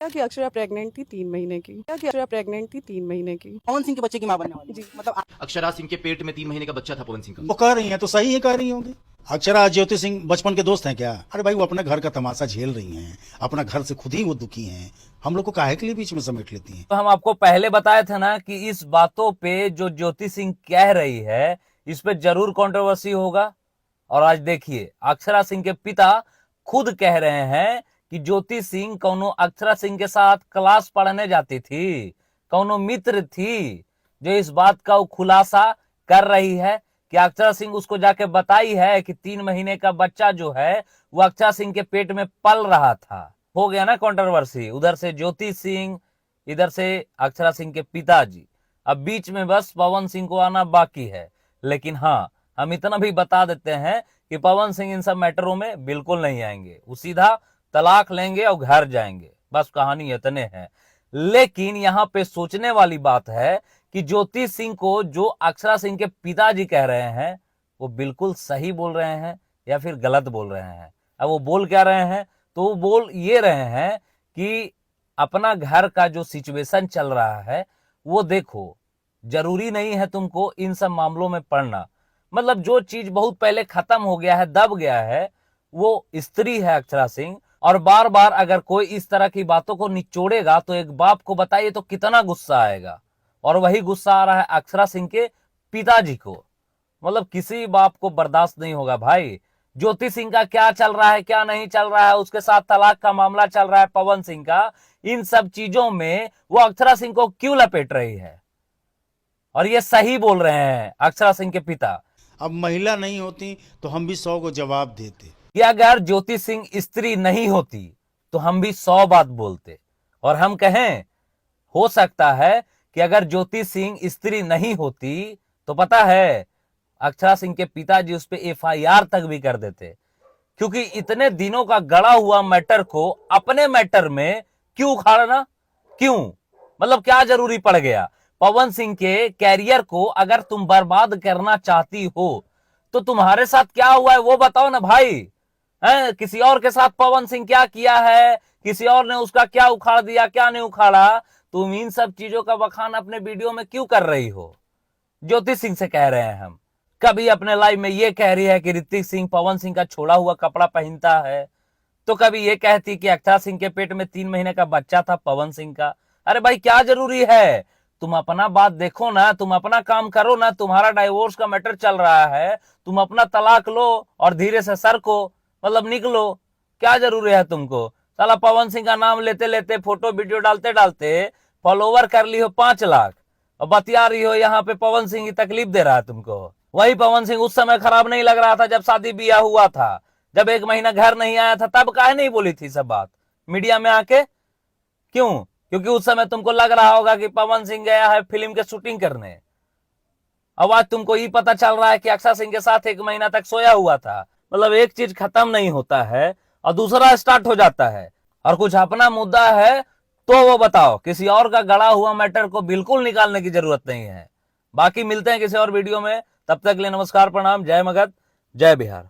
क्या कि अक्षरा प्रेग्नेंट थी 3 महीने की। क्या कि अक्षरा प्रेग्नेंट थी 3 महीने की। पवन सिंह के बच्चे की मां बनने वाली जी। मतलब अक्षरा सिंह के पेट में 3 महीने का बच्चा था पवन सिंह का। वो कह रही हैं तो सही है कह रही होंगी। अक्षरा ज्योति सिंह बचपन के दोस्त हैं क्या? अरे भाई वो अपने घर का तमाशा झेल रही हैं, अपना घर से खुद ही वो दुखी हैं, हम लोग को काहे के लिए बीच में समेट लेती हैं? तो हम आपको पहले बताए थे ना कि इस बातों पे जो ज्योति सिंह कह रही है इस पे जरूर कंट्रोवर्सी होगा। और आज देखिए अक्षरा सिंह के पिता खुद कह रहे हैं कि ज्योति सिंह कौनो अक्षरा सिंह के साथ क्लास पढ़ने जाती थी, कौनो मित्र थी, जो इस बात का खुलासा कर रही है कि अक्षरा सिंह उसको जाके बताई है कि 3 महीने का बच्चा जो है वो अक्षरा सिंह के पेट में पल रहा था। हो गया ना कंट्रोवर्सी, उधर से ज्योति सिंह, इधर से अक्षरा सिंह के पिताजी। अब बीच में बस पवन सिंह को आना बाकी है। लेकिन हाँ, हम इतना भी बता देते हैं कि पवन सिंह इन सब मैटरों में बिल्कुल नहीं आएंगे, वो सीधा तलाक लेंगे और घर जाएंगे, बस कहानी इतने है। लेकिन यहाँ पे सोचने वाली बात है कि ज्योति सिंह को जो अक्षरा सिंह के पिताजी कह रहे हैं वो बिल्कुल सही बोल रहे हैं या फिर गलत बोल रहे हैं। अब वो बोल क्या रहे हैं, तो वो बोल ये रहे हैं कि अपना घर का जो सिचुएशन चल रहा है वो देखो, जरूरी नहीं है तुमको इन सब मामलों में पड़ना। मतलब जो चीज बहुत पहले खत्म हो गया है, दब गया है, वो स्त्री है अक्षरा सिंह। और बार बार अगर कोई इस तरह की बातों को निचोड़ेगा तो एक बाप को बताइए तो कितना गुस्सा आएगा। और वही गुस्सा आ रहा है अक्षरा सिंह के पिताजी को। मतलब किसी बाप को बर्दाश्त नहीं होगा भाई। ज्योति सिंह का क्या चल रहा है, क्या नहीं चल रहा है, उसके साथ तलाक का मामला चल रहा है पवन सिंह का, इन सब चीजों में वो अक्षरा सिंह को क्यों लपेट रही है? और ये सही बोल रहे हैं अक्षरा सिंह के पिता। अब महिला नहीं होती तो हम भी 100 को जवाब देते। कि अगर ज्योति सिंह स्त्री नहीं होती तो हम भी 100 बात बोलते। और हम कहें, हो सकता है कि अगर ज्योति सिंह स्त्री नहीं होती तो पता है अक्षरा सिंह के पिताजी उस पर FIR तक भी कर देते। क्योंकि इतने दिनों का गड़ा हुआ मैटर को अपने मैटर में क्यों उखाड़ना? क्यों? मतलब क्या जरूरी पड़ गया? पवन सिंह के कैरियर को अगर तुम बर्बाद करना चाहती हो तो तुम्हारे साथ क्या हुआ है वो बताओ ना भाई। है किसी और के साथ पवन सिंह क्या किया है, किसी और ने उसका क्या उखाड़ दिया, क्या नहीं उखाड़ा, तुम इन सब चीजों का बखान अपने वीडियो में क्यों कर रही हो? ज्योति सिंह से कह रहे हैं हम। कभी अपने लाइव में ये कह रही है कि ऋतिक सिंह पवन सिंह का छोड़ा हुआ कपड़ा पहनता है, तो कभी ये कहती कि अक्षरा सिंह के पेट में 3 महीने का बच्चा था पवन सिंह का। अरे भाई क्या जरूरी है? तुम अपना बात देखो ना, तुम अपना काम करो ना। तुम्हारा डाइवोर्स का मैटर चल रहा है, तुम अपना तलाक लो और धीरे से सर को मतलब निकलो। क्या जरूरी है तुमको? साला पवन सिंह का नाम लेते लेते, फोटो वीडियो डालते डालते फॉलोवर कर ली हो 5 लाख और बतिया रही हो यहाँ पे पवन सिंह की तकलीफ दे रहा है तुमको। वही पवन सिंह उस समय खराब नहीं लग रहा था जब शादी ब्याह हुआ था, जब 1 महीना घर नहीं आया था, तब काहे नहीं बोली थी सब बात मीडिया में आके? क्यों? क्योंकि उस समय तुमको लग रहा होगा कि पवन सिंह गया है फिल्म के शूटिंग करने। अब आज तुमको ये पता चल रहा है कि अक्षरा सिंह के साथ 1 महीना तक सोया हुआ था। मतलब एक चीज खत्म नहीं होता है और दूसरा स्टार्ट हो जाता है। और कुछ अपना मुद्दा है तो वो बताओ, किसी और का गड़ा हुआ मैटर को बिल्कुल निकालने की जरूरत नहीं है। बाकी मिलते हैं किसी और वीडियो में, तब तक के लिए नमस्कार, प्रणाम, जय मगध, जय बिहार।